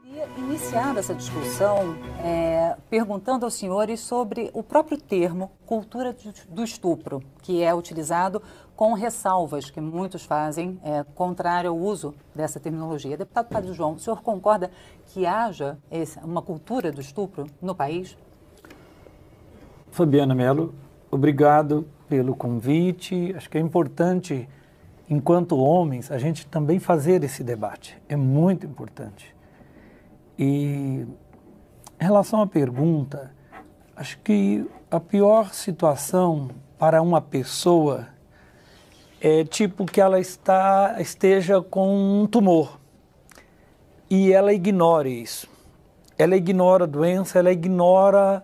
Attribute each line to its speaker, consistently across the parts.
Speaker 1: Queria iniciar essa discussão perguntando aos senhores sobre o próprio termo cultura do estupro, que é utilizado com ressalvas que muitos fazem, contrário ao uso dessa terminologia. Deputado Padre João, o senhor concorda que haja uma cultura do estupro no país?
Speaker 2: Fabiana Mello, obrigado pelo convite. Acho que é importante, enquanto homens, a gente também fazer esse debate. É muito importante. E em relação à pergunta, acho que a pior situação para uma pessoa é tipo que ela esteja com um tumor e ela ignore isso. Ela ignora a doença, ela ignora,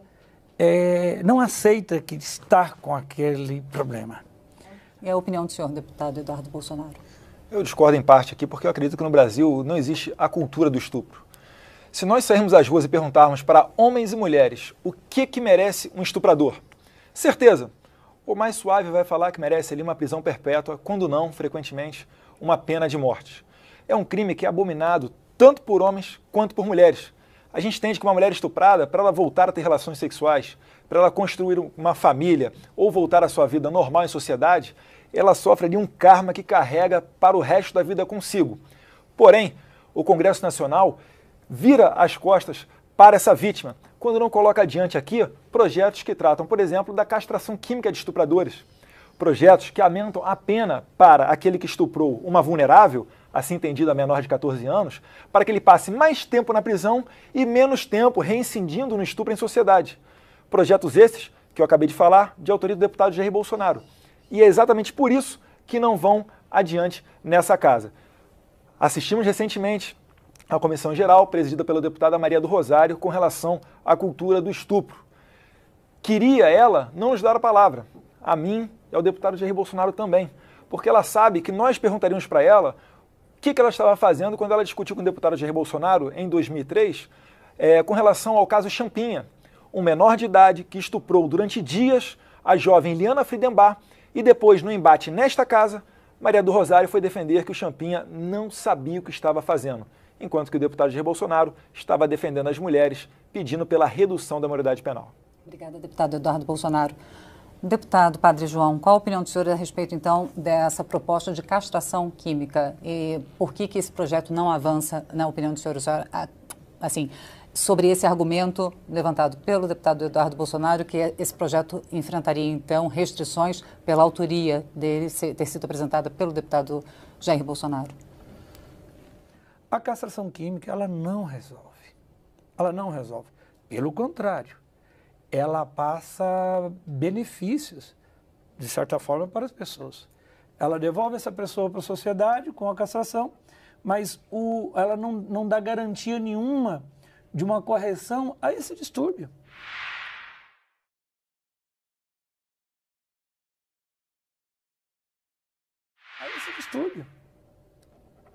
Speaker 2: não aceita que está com aquele problema.
Speaker 1: E a opinião do senhor, deputado Eduardo Bolsonaro?
Speaker 3: Eu discordo em parte aqui porque eu acredito que no Brasil não existe a cultura do estupro. Se nós sairmos às ruas e perguntarmos para homens e mulheres o que merece um estuprador, certeza, o mais suave vai falar que merece ali uma prisão perpétua, quando não, frequentemente, uma pena de morte. É um crime que é abominado tanto por homens quanto por mulheres. A gente entende que uma mulher estuprada, para ela voltar a ter relações sexuais, para ela construir uma família ou voltar à sua vida normal em sociedade, ela sofre ali um karma que carrega para o resto da vida consigo. Porém, o Congresso Nacional vira as costas para essa vítima, quando não coloca adiante aqui projetos que tratam, por exemplo, da castração química de estupradores. Projetos que aumentam a pena para aquele que estuprou uma vulnerável, assim entendida menor de 14 anos, para que ele passe mais tempo na prisão e menos tempo reincidindo no estupro em sociedade. Projetos esses, que eu acabei de falar, de autoria do deputado Jair Bolsonaro. E é exatamente por isso que não vão adiante nessa casa. Assistimos recentemente a Comissão Geral, presidida pela deputada Maria do Rosário, com relação à cultura do estupro. Queria ela não nos dar a palavra, a mim e ao deputado Jair Bolsonaro também, porque ela sabe que nós perguntaríamos para ela o que ela estava fazendo quando ela discutiu com o deputado Jair Bolsonaro, em 2003, com relação ao caso Champinha, um menor de idade que estuprou durante dias a jovem Liana Friedenbach e depois, no embate nesta casa, Maria do Rosário foi defender que o Champinha não sabia o que estava fazendo, enquanto que o deputado Jair Bolsonaro estava defendendo as mulheres, pedindo pela redução da maioridade penal.
Speaker 1: Obrigada, deputado Eduardo Bolsonaro. Deputado Padre João, qual a opinião do senhor a respeito, então, dessa proposta de castração química? E por que esse projeto não avança, na opinião do senhor, assim, sobre esse argumento levantado pelo deputado Eduardo Bolsonaro, que esse projeto enfrentaria, então, restrições pela autoria dele ter sido apresentada pelo deputado Jair Bolsonaro?
Speaker 2: A castração química, ela não resolve. Ela não resolve. Pelo contrário, ela passa benefícios, de certa forma, para as pessoas. Ela devolve essa pessoa para a sociedade com a castração, mas ela não dá garantia nenhuma de uma correção a esse distúrbio. A esse distúrbio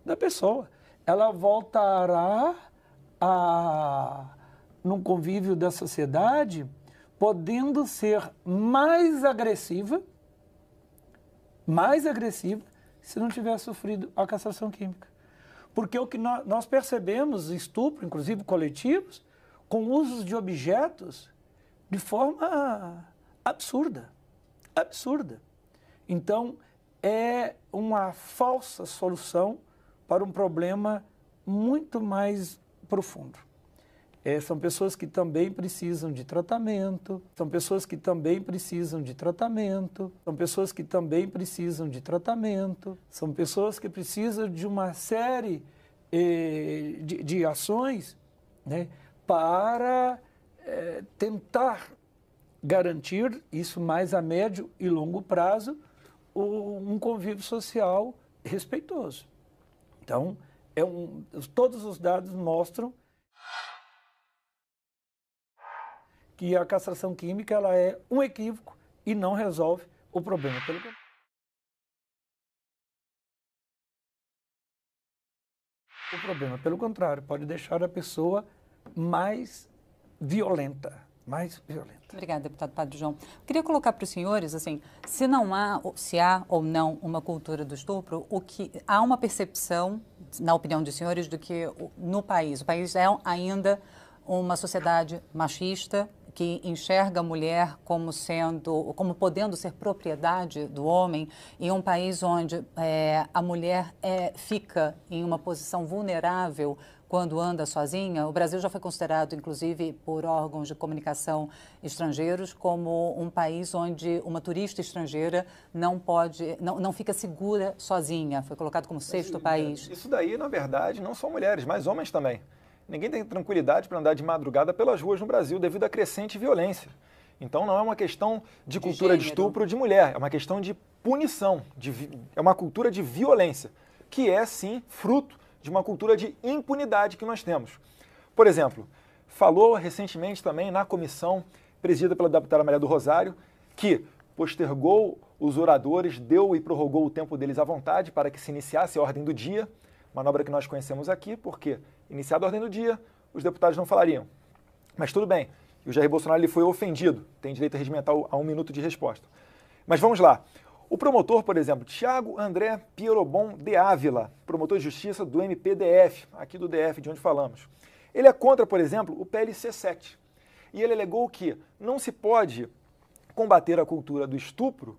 Speaker 2: da pessoa. Ela voltará num convívio da sociedade, podendo ser mais agressiva, se não tiver sofrido a castração química. Porque o que nós percebemos, estupro, inclusive coletivos, com usos de objetos de forma absurda. Então, é uma falsa solução para um problema muito mais profundo. São pessoas que também precisam de tratamento, são pessoas que também precisam de tratamento, são pessoas que também precisam de tratamento, são pessoas que precisam de uma série de ações, né, para tentar garantir, isso mais a médio e longo prazo, um convívio social respeitoso. Então, todos os dados mostram que a castração química ela é um equívoco e não resolve o problema. Pelo contrário, pode deixar a pessoa mais violenta, mais violenta.
Speaker 1: Obrigada, deputado Padre João. Queria colocar para os senhores, assim, se há ou não uma cultura do estupro, há uma percepção, na opinião dos senhores, de que no país, o país é ainda uma sociedade machista, que enxerga a mulher como podendo ser propriedade do homem, em um país onde a mulher fica em uma posição vulnerável quando anda sozinha. O Brasil já foi considerado, inclusive, por órgãos de comunicação estrangeiros, como um país onde uma turista estrangeira não fica segura sozinha. Foi colocado como sexto país.
Speaker 3: Isso daí, na verdade, não só mulheres, mas homens também. Ninguém tem tranquilidade para andar de madrugada pelas ruas no Brasil devido à crescente violência. Então não é uma questão de cultura de estupro de mulher, é uma questão de punição, é uma cultura de violência, que é sim fruto de uma cultura de impunidade que nós temos. Por exemplo, falou recentemente também na comissão presidida pela deputada Maria do Rosário, que postergou os oradores, deu e prorrogou o tempo deles à vontade para que se iniciasse a ordem do dia, manobra que nós conhecemos aqui, porque iniciada a ordem do dia, os deputados não falariam. Mas tudo bem, o Jair Bolsonaro ele foi ofendido, tem direito regimental a 1 minuto de resposta. Mas vamos lá. O promotor, por exemplo, Thiago André Pierobon de Ávila, promotor de justiça do MPDF, aqui do DF, de onde falamos. Ele é contra, por exemplo, o PLC 7. E ele alegou que não se pode combater a cultura do estupro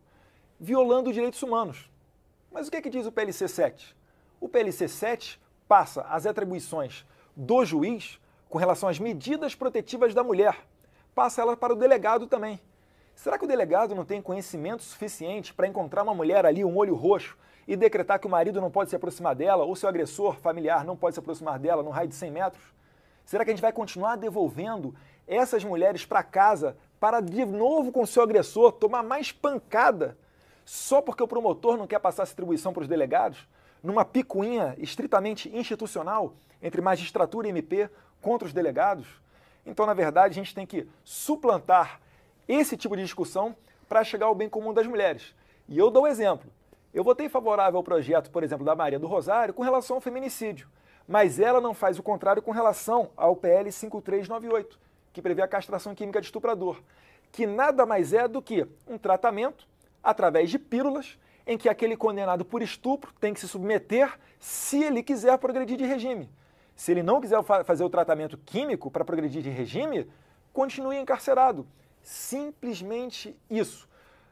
Speaker 3: violando os direitos humanos. Mas o que diz o PLC 7? O PLC 7 passa as atribuições do juiz com relação às medidas protetivas da mulher. Passa ela para o delegado também. Será que o delegado não tem conhecimento suficiente para encontrar uma mulher ali, um olho roxo, e decretar que o marido não pode se aproximar dela, ou seu agressor familiar não pode se aproximar dela num raio de 100 metros? Será que a gente vai continuar devolvendo essas mulheres para casa para, de novo, com o seu agressor, tomar mais pancada só porque o promotor não quer passar essa atribuição para os delegados? Numa picuinha estritamente institucional entre magistratura e MP contra os delegados? Então, na verdade, a gente tem que suplantar esse tipo de discussão para chegar ao bem comum das mulheres. E eu dou um exemplo. Eu votei favorável ao projeto, por exemplo, da Maria do Rosário com relação ao feminicídio, mas ela não faz o contrário com relação ao PL 5398, que prevê a castração química de estuprador, que nada mais é do que um tratamento através de pílulas em que aquele condenado por estupro tem que se submeter se ele quiser progredir de regime. Se ele não quiser fazer o tratamento químico para progredir de regime, continue encarcerado. Simplesmente isso.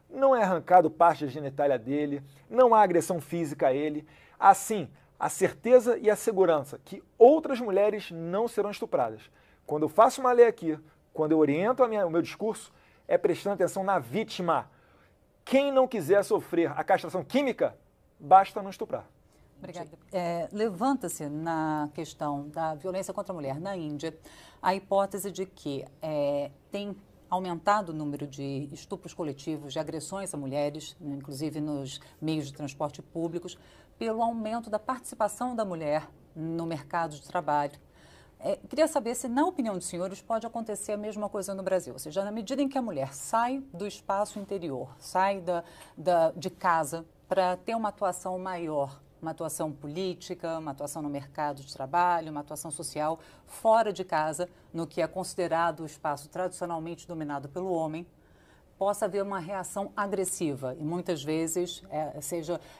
Speaker 3: Não é arrancado parte da genitália dele, não há agressão física a ele. Assim, a certeza e a segurança que outras mulheres não serão estupradas. Quando eu faço uma lei aqui, quando eu oriento o meu discurso, é prestando atenção na vítima. Quem não quiser sofrer a castração química, basta não estuprar.
Speaker 1: Obrigada. Levanta-se na questão da violência contra a mulher na Índia a hipótese de que tem aumentado o número de estupros coletivos, de agressões a mulheres, inclusive nos meios de transporte públicos, pelo aumento da participação da mulher no mercado de trabalho. Queria saber se, na opinião dos senhores, pode acontecer a mesma coisa no Brasil. Ou seja, na medida em que a mulher sai do espaço interior, sai de casa para ter uma atuação maior, uma atuação política, uma atuação no mercado de trabalho, uma atuação social fora de casa, no que é considerado o espaço tradicionalmente dominado pelo homem, possa haver uma reação agressiva e muitas vezes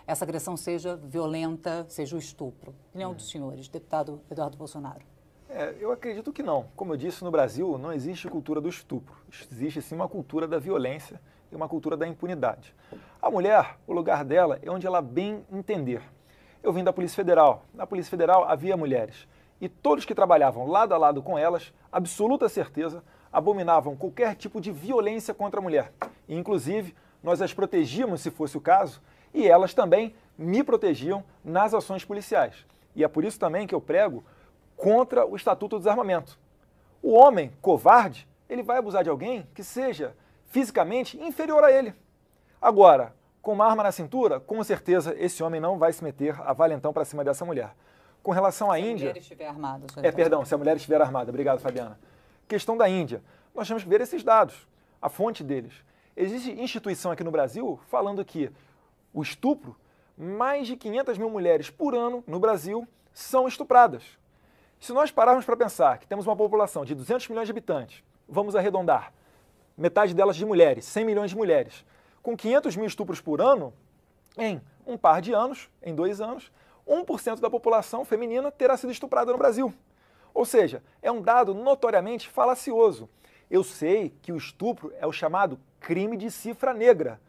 Speaker 1: essa agressão seja violenta, seja o estupro. Opinião dos senhores, deputado Eduardo Bolsonaro.
Speaker 3: Eu acredito que não. Como eu disse, no Brasil não existe cultura do estupro. Existe sim uma cultura da violência e uma cultura da impunidade. A mulher, o lugar dela é onde ela bem entender. Eu vim da Polícia Federal. Na Polícia Federal havia mulheres. E todos que trabalhavam lado a lado com elas, absoluta certeza, abominavam qualquer tipo de violência contra a mulher. E, inclusive, nós as protegíamos, se fosse o caso, e elas também me protegiam nas ações policiais. E é por isso também que eu prego contra o Estatuto do Desarmamento. O homem covarde, ele vai abusar de alguém que seja fisicamente inferior a ele. Agora, com uma arma na cintura, com certeza esse homem não vai se meter a valentão para cima dessa mulher. Com relação à Índia... Se a mulher estiver armada. Se a mulher estiver armada. Obrigado, Fabiana. Questão da Índia. Nós temos que ver esses dados, a fonte deles. Existe instituição aqui no Brasil falando que o estupro, mais de 500 mil mulheres por ano no Brasil são estupradas. Se nós pararmos para pensar que temos uma população de 200 milhões de habitantes, vamos arredondar, metade delas de mulheres, 100 milhões de mulheres. Com 500 mil estupros por ano, em um par de anos, em 2 anos, 1% da população feminina terá sido estuprada no Brasil. Ou seja, é um dado notoriamente falacioso. Eu sei que o estupro é o chamado crime de cifra negra.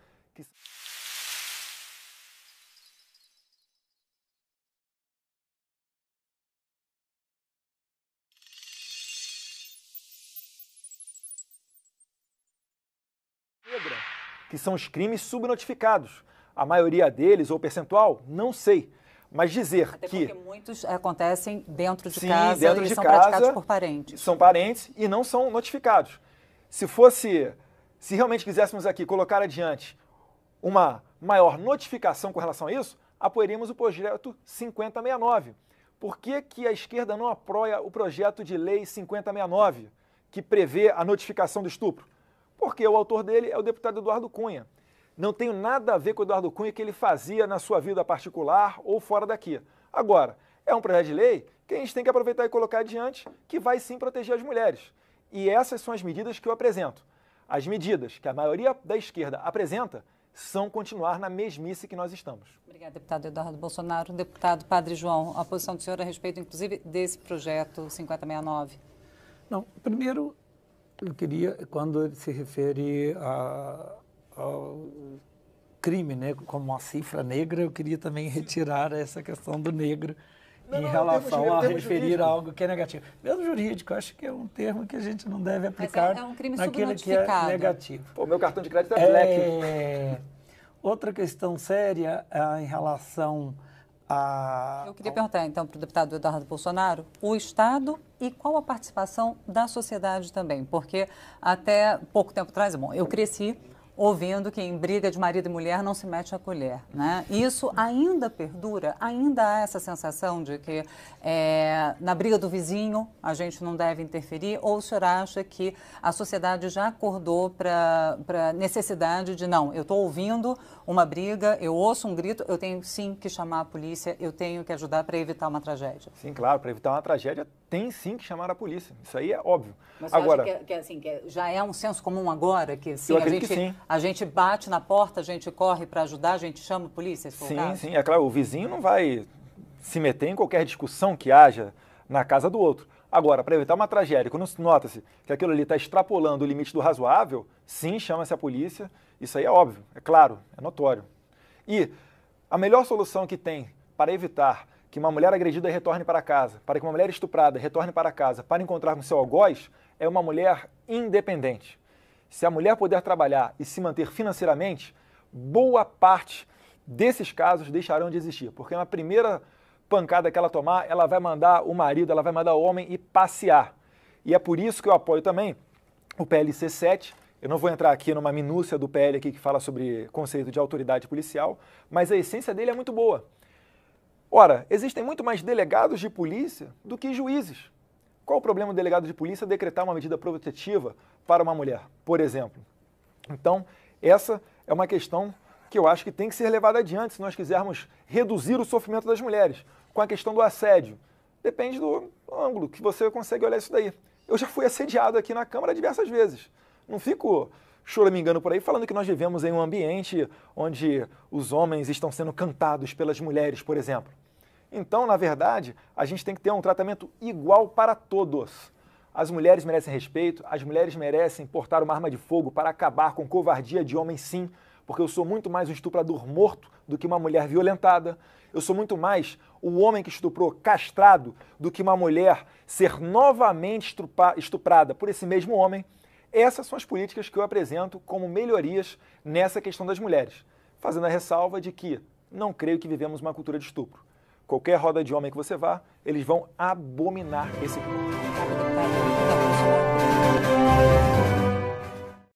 Speaker 3: Que são os crimes subnotificados. A maioria deles, ou percentual, não sei. Mas dizer
Speaker 1: Até
Speaker 3: que...
Speaker 1: porque muitos acontecem dentro de
Speaker 3: Sim,
Speaker 1: casa
Speaker 3: dentro
Speaker 1: e
Speaker 3: de
Speaker 1: são
Speaker 3: casa,
Speaker 1: praticados por parentes.
Speaker 3: São parentes e não são notificados. Se realmente quiséssemos aqui colocar adiante uma maior notificação com relação a isso, apoiaríamos o projeto 5069. Por que a esquerda não apoia o projeto de lei 5069, que prevê a notificação do estupro? Porque o autor dele é o deputado Eduardo Cunha. Não tenho nada a ver com o Eduardo Cunha que ele fazia na sua vida particular ou fora daqui. Agora, é um projeto de lei que a gente tem que aproveitar e colocar adiante, que vai sim proteger as mulheres. E essas são as medidas que eu apresento. As medidas que a maioria da esquerda apresenta são continuar na mesmice que nós estamos.
Speaker 1: Obrigada, deputado Eduardo Bolsonaro. Deputado Padre João, a posição do senhor a respeito, inclusive, desse projeto 5069?
Speaker 2: Não, primeiro, eu queria, quando ele se refere ao crime, né, como uma cifra negra, eu queria também retirar essa questão do negro em relação a referir a algo que é negativo. Mesmo jurídico, eu acho que é um termo que a gente não deve aplicar
Speaker 1: é um crime
Speaker 2: naquele que é negativo.
Speaker 3: Pô, meu cartão de crédito é black.
Speaker 2: Outra questão séria em relação a...
Speaker 1: Eu queria perguntar, então, para o deputado Eduardo Bolsonaro, o Estado e qual a participação da sociedade também? Porque até pouco tempo atrás, bom, eu cresci ouvindo que em briga de marido e mulher não se mete a colher, né? Isso ainda perdura, ainda há essa sensação de que na briga do vizinho a gente não deve interferir, ou o senhor acha que a sociedade já acordou para a necessidade de, não, eu estou ouvindo uma briga, eu ouço um grito, eu tenho sim que chamar a polícia, eu tenho que ajudar para evitar uma tragédia?
Speaker 3: Sim, claro, para evitar uma tragédia tem sim que chamar a polícia, isso aí é óbvio.
Speaker 1: Mas você acha que já é um senso comum agora, que sim, a gente bate na porta, a gente corre para ajudar, a gente chama a polícia?
Speaker 3: Sim, é claro, o vizinho não vai se meter em qualquer discussão que haja na casa do outro. Agora, para evitar uma tragédia, quando nota-se que aquilo ali está extrapolando o limite do razoável, sim, chama-se a polícia, isso aí é óbvio, é claro, é notório. E a melhor solução que tem para evitar que uma mulher agredida retorne para casa, para que uma mulher estuprada retorne para casa, para encontrar com seu algoz, é uma mulher independente. Se a mulher puder trabalhar e se manter financeiramente, boa parte desses casos deixarão de existir, porque na primeira pancada que ela tomar, ela vai mandar o marido, ela vai mandar o homem ir passear. E é por isso que eu apoio também o PLC 7. Eu não vou entrar aqui numa minúcia do PL aqui que fala sobre conceito de autoridade policial, mas a essência dele é muito boa. Ora, existem muito mais delegados de polícia do que juízes. Qual o problema do delegado de polícia decretar uma medida protetiva para uma mulher, por exemplo? Então, essa é uma questão que eu acho que tem que ser levada adiante se nós quisermos reduzir o sofrimento das mulheres. Com a questão do assédio, depende do ângulo que você consegue olhar isso daí. Eu já fui assediado aqui na Câmara diversas vezes. Não fico choramingando por aí falando que nós vivemos em um ambiente onde os homens estão sendo cantados pelas mulheres, por exemplo. Então, na verdade, a gente tem que ter um tratamento igual para todos. As mulheres merecem respeito, as mulheres merecem portar uma arma de fogo para acabar com covardia de homem, sim, porque eu sou muito mais um estuprador morto do que uma mulher violentada. Eu sou muito mais o homem que estuprou castrado do que uma mulher ser novamente estuprada por esse mesmo homem. Essas são as políticas que eu apresento como melhorias nessa questão das mulheres, fazendo a ressalva de que não creio que vivemos uma cultura de estupro. Qualquer roda de homem que você vá, eles vão abominar esse ponto.